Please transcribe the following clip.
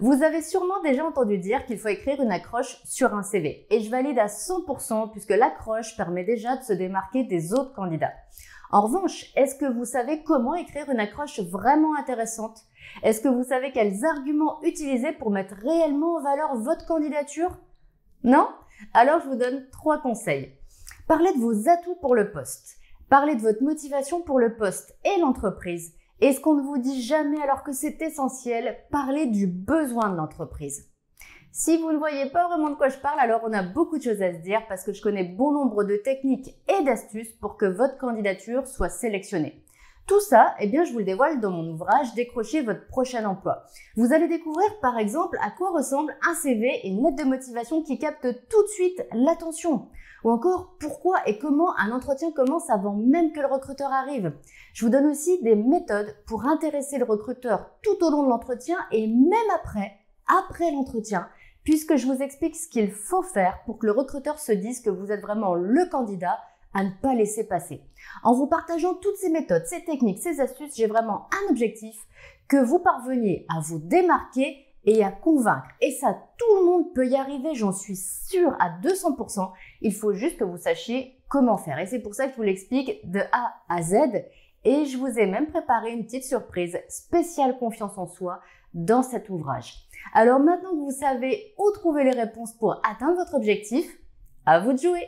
Vous avez sûrement déjà entendu dire qu'il faut écrire une accroche sur un CV et je valide à 100% puisque l'accroche permet déjà de se démarquer des autres candidats. En revanche, est-ce que vous savez comment écrire une accroche vraiment intéressante? Est-ce que vous savez quels arguments utiliser pour mettre réellement en valeur votre candidature? Non? Alors je vous donne 3 conseils. Parlez de vos atouts pour le poste. Parlez de votre motivation pour le poste et l'entreprise. Et ce qu'on ne vous dit jamais alors que c'est essentiel, parlez du besoin de l'entreprise. Si vous ne voyez pas vraiment de quoi je parle, alors on a beaucoup de choses à se dire parce que je connais bon nombre de techniques et d'astuces pour que votre candidature soit sélectionnée. Tout ça, je vous le dévoile dans mon ouvrage « Décrochez votre prochain emploi ». Vous allez découvrir par exemple à quoi ressemble un CV et une lettre de motivation qui captent tout de suite l'attention. Ou encore pourquoi et comment un entretien commence avant même que le recruteur arrive. Je vous donne aussi des méthodes pour intéresser le recruteur tout au long de l'entretien et même après l'entretien, puisque je vous explique ce qu'il faut faire pour que le recruteur se dise que vous êtes vraiment le candidat à ne pas laisser passer. En vous partageant toutes ces méthodes, ces techniques, ces astuces, j'ai vraiment un objectif, que vous parveniez à vous démarquer et à convaincre. Et ça, tout le monde peut y arriver, j'en suis sûre à 200%. Il faut juste que vous sachiez comment faire. Et c'est pour ça que je vous l'explique de A à Z. Et je vous ai même préparé une petite surprise spéciale confiance en soi dans cet ouvrage. Alors maintenant que vous savez où trouver les réponses pour atteindre votre objectif, à vous de jouer!